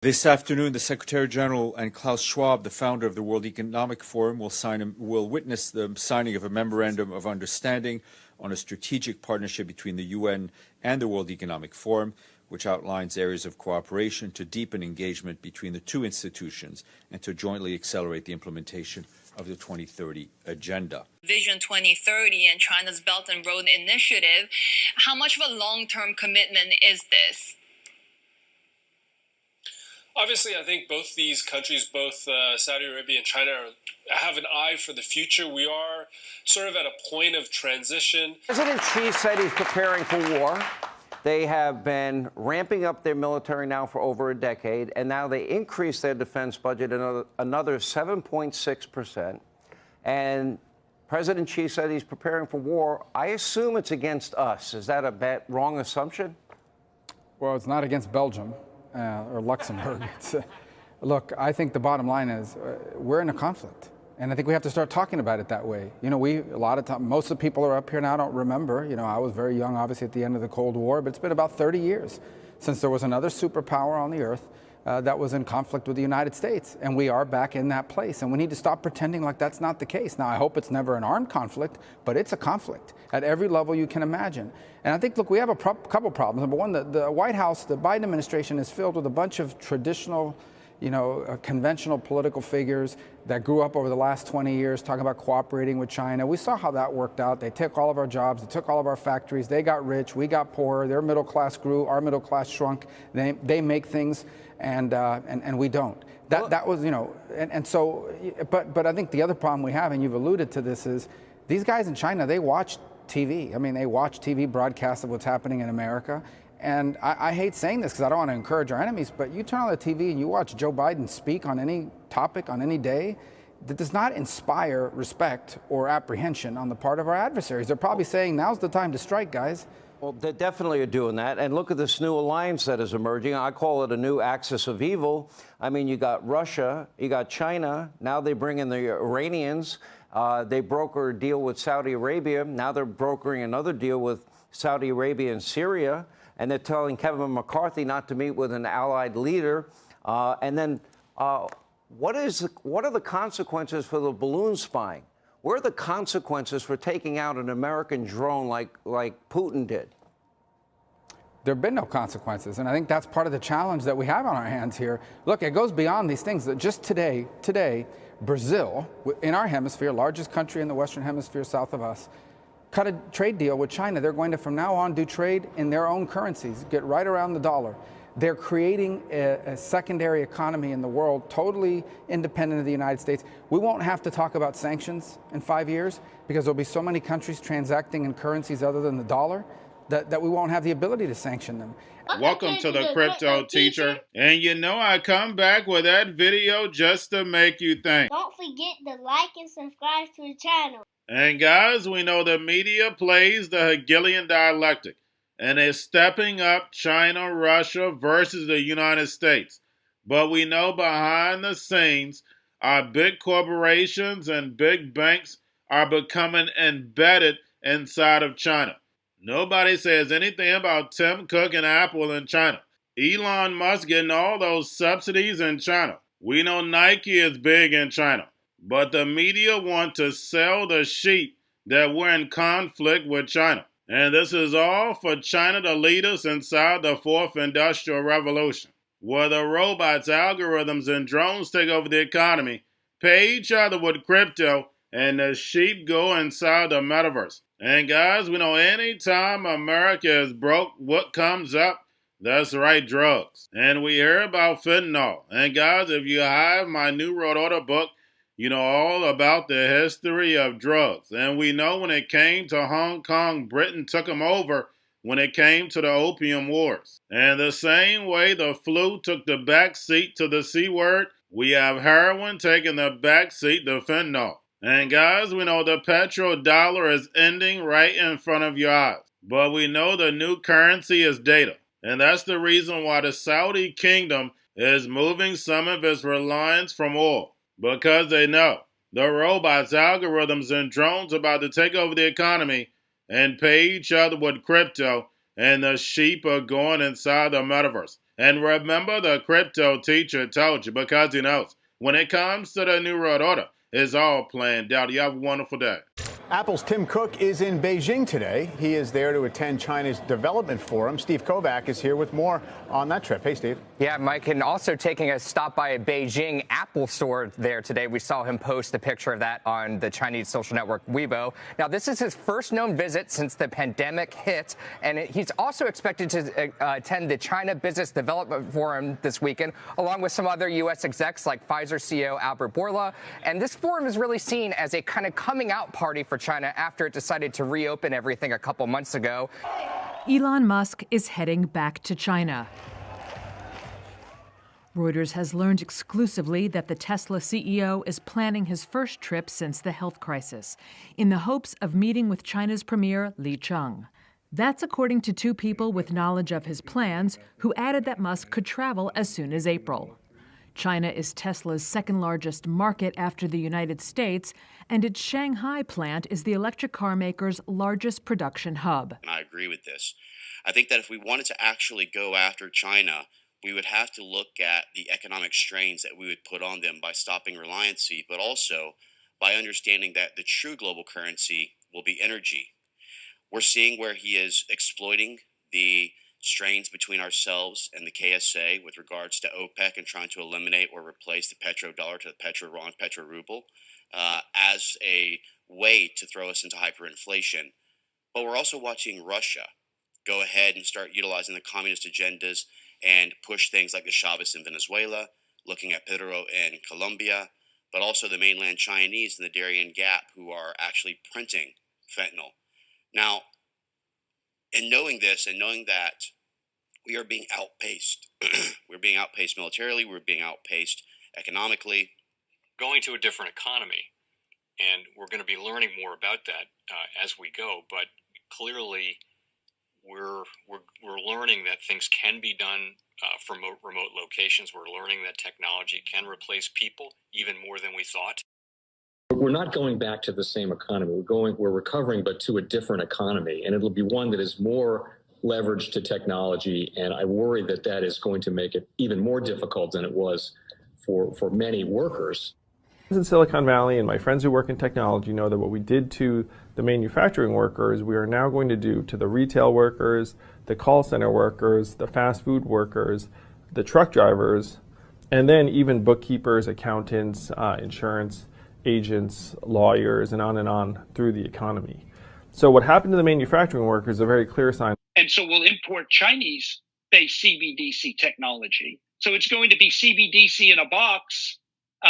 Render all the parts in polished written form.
This afternoon, the Secretary General and Klaus Schwab, the founder of the World Economic Forum, will witness the signing of a memorandum of understanding on a strategic partnership between the UN and the World Economic Forum, which outlines areas of cooperation to deepen engagement between the two institutions and to jointly accelerate the implementation of the 2030 Agenda. Vision 2030 and China's Belt and Road Initiative. How much of a long-term commitment is this? Obviously, I think both these countries, both Saudi Arabia and China, have an eye for the future. We are sort of at a point of transition. President Xi said he's preparing for war. They have been ramping up their military now for over a decade, and now they increased their defense budget another 7.6%. And President Xi said he's preparing for war. I assume it's against us. Is that a wrong assumption? Well, it's not against Belgium. Or Luxembourg. Look, I think the bottom line is we're in a conflict. And I think we have to start talking about it that way. You know, a lot of time, most of the people who are up here now don't remember. You know, I was very young, obviously, at the end of the Cold War, but it's been about 30 years since there was another superpower on the earth that was in conflict with the United States. And we are back in that place. And we need to stop pretending like that's not the case. Now, I hope it's never an armed conflict, but it's a conflict at every level you can imagine. And I think, look, we have a couple problems. Number one, the White House, the Biden administration is filled with a bunch of traditional, conventional political figures that grew up over the last 20 years talking about cooperating with China. We saw how that worked out. They took all of our jobs. They took all of our factories. They got rich. We got poorer. Their middle class grew. Our middle class shrunk. They make things, and we don't. That was, and so, but I think the other problem we have, and you've alluded to this, is these guys in China, they watch TV. I mean, they watch TV broadcasts of what's happening in America. And I hate saying this because I don't want to encourage our enemies, but you turn on the TV and you watch Joe Biden speak on any topic on any day, that does not inspire respect or apprehension on the part of our adversaries. They're probably saying, now's the time to strike, guys. Well, they definitely are doing that. And look at this new alliance that is emerging. I call it a new axis of evil. I mean, you got Russia, you got China. Now they bring in the Iranians. They broker a deal with Saudi Arabia. Now they're brokering another deal with Saudi Arabia and Syria. And they're telling Kevin McCarthy not to meet with an allied leader. And then what are the consequences for the balloon spying? What are the consequences for taking out an American drone like Putin did? There have been no consequences. And I think that's part of the challenge that we have on our hands here. Look, it goes beyond these things. Just today, Brazil, in our hemisphere, largest country in the Western Hemisphere south of us, cut a trade deal with China. They're going to, from now on, do trade in their own currencies, get right around the dollar. They're creating a secondary economy in the world, totally independent of the United States. We won't have to talk about sanctions in 5 years because there'll be so many countries transacting in currencies other than the dollar that we won't have the ability to sanction them. Welcome to the Crypto Teacher. And you know I come back with that video just to make you think. Don't forget to like and subscribe to the channel. And guys, we know the media plays the Hegelian dialectic and is stepping up China, Russia versus the United States. But we know behind the scenes, our big corporations and big banks are becoming embedded inside of China. Nobody says anything about Tim Cook and Apple in China. Elon Musk getting all those subsidies in China. We know Nike is big in China. But the media want to sell the sheep that we're in conflict with China. And this is all for China to lead us inside the fourth industrial revolution, where the robots, algorithms, and drones take over the economy, pay each other with crypto, and the sheep go inside the metaverse. And guys, we know anytime America is broke, what comes up? That's right, drugs. And we hear about fentanyl. And guys, if you have my new Road Order book, you know all about the history of drugs. And we know when it came to Hong Kong, Britain took them over when it came to the Opium Wars. And the same way the flu took the back seat to the C word, we have heroin taking the back seat to fentanyl. And guys, we know the petrodollar is ending right in front of your eyes. But we know the new currency is data. And that's the reason why the Saudi kingdom is moving some of its reliance from oil. Because they know the robots, algorithms, and drones about to take over the economy and pay each other with crypto, and the sheep are going inside the metaverse. And remember, the crypto teacher told you, because he knows when it comes to the New World Order, it's all planned out. You have a wonderful day. Apple's Tim Cook is in Beijing today. He is there to attend China's development forum. Steve Kovac is here with more on that trip. Hey, Steve. Yeah, Mike, and also taking a stop by a Beijing Apple store there today. We saw him post a picture of that on the Chinese social network Weibo. Now, this is his first known visit since the pandemic hit, and he's also expected to attend the China Business Development Forum this weekend, along with some other U.S. execs like Pfizer CEO Albert Bourla. And this forum is really seen as a kind of coming out party for China after it decided to reopen everything a couple months ago. Elon Musk is heading back to China. Reuters has learned exclusively that the Tesla CEO is planning his first trip since the health crisis, in the hopes of meeting with China's Premier Li Cheng. That's according to two people with knowledge of his plans, who added that Musk could travel as soon as April. China is Tesla's second largest market after the United States, and its Shanghai plant is the electric car maker's largest production hub. And I agree with this. I think that if we wanted to actually go after China, we would have to look at the economic strains that we would put on them by stopping reliancy, but also by understanding that the true global currency will be energy. We're seeing where he is exploiting the strains between ourselves and the KSA with regards to OPEC and trying to eliminate or replace the petrodollar to the petro-ruble as a way to throw us into hyperinflation. But we're also watching Russia go ahead and start utilizing the communist agendas and push things like the Chavez in Venezuela, looking at Petrodollar in Colombia, but also the mainland Chinese and the Darien Gap who are actually printing fentanyl. Now, in knowing this and knowing that we are being outpaced, we're being outpaced militarily, we're being outpaced economically. Going to a different economy, and we're going to be learning more about that as we go. But clearly, we're learning that things can be done from remote locations. We're learning that technology can replace people even more than we thought. We're not going back to the same economy. We're recovering, but to a different economy, and it'll be one that is more leveraged to technology. And I worry that that is going to make it even more difficult than it was for many workers. In Silicon Valley, and my friends who work in technology know that what we did to the manufacturing workers, we are now going to do to the retail workers, the call center workers, the fast food workers, the truck drivers, and then even bookkeepers, accountants, insurance agents, lawyers, and on through the economy. So what happened to the manufacturing workers is a very clear sign. And so we'll import Chinese-based CBDC technology. So it's going to be CBDC in a box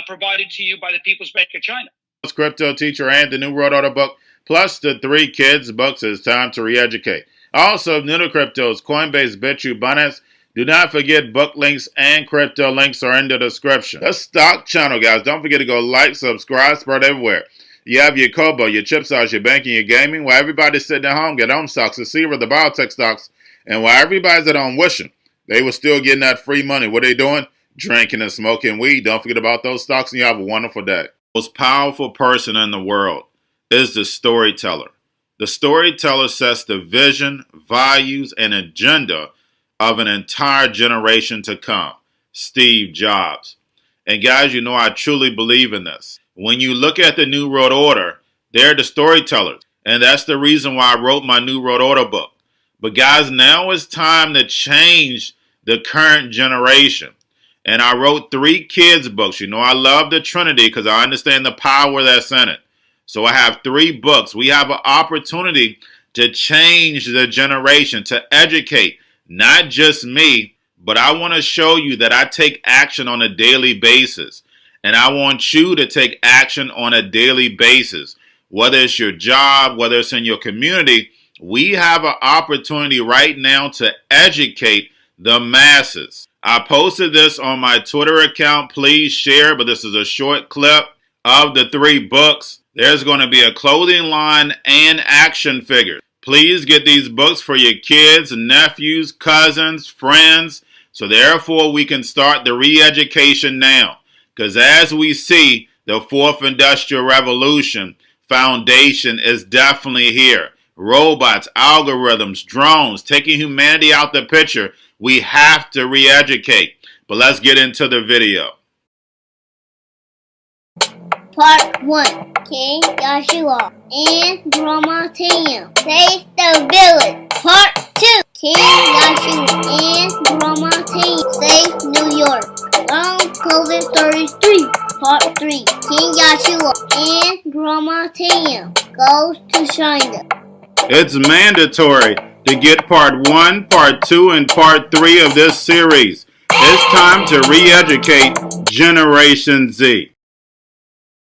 provided to you by the People's Bank of China. It's Crypto Teacher and the New World Order book, plus the 3 kids books. It's time to re-educate. Also, new to cryptos, Coinbase, Bitrue, Binance. Do not forget book links and crypto links are in the description. The stock channel, guys. Don't forget to go like, subscribe, spread everywhere. You have your Kobo, your chip stocks, your banking, your gaming. While everybody's sitting at home, get home stocks, the Seaver, the biotech stocks. And while everybody's at home wishing they were still getting that free money, what are they doing? Drinking and smoking weed. Don't forget about those stocks, and you have a wonderful day. The most powerful person in the world is the storyteller. The storyteller sets the vision, values, and agenda of an entire generation to come. Steve Jobs. And guys, you know I truly believe in this. When you look at the New World Order, they're the storytellers. And that's the reason why I wrote my New World Order book. But guys, now it's time to change the current generation. And I wrote 3 kids books. You know I love the Trinity because I understand the power that's in it. So I have 3 books. We have an opportunity to change the generation, to educate not just me, but I want to show you that I take action on a daily basis. And I want you to take action on a daily basis. Whether it's your job, whether it's in your community, we have an opportunity right now to educate the masses. I posted this on my Twitter account. Please share, but this is a short clip of the 3 books. There's going to be a clothing line and action figures. Please get these books for your kids, nephews, cousins, friends, so therefore we can start the re-education now. Because as we see, the 4th Industrial Revolution foundation is definitely here. Robots, algorithms, drones, taking humanity out the picture. We have to re-educate. But let's get into the video. Part 1. King Joshua and Grandma Tam save the village. Part 2. King Joshua and Grandma Tam save New York from COVID-33. Part 3. King Joshua and Grandma Tam goes to China. It's mandatory to get part 1, part 2, and part 3 of this series. It's time to re-educate Generation Z.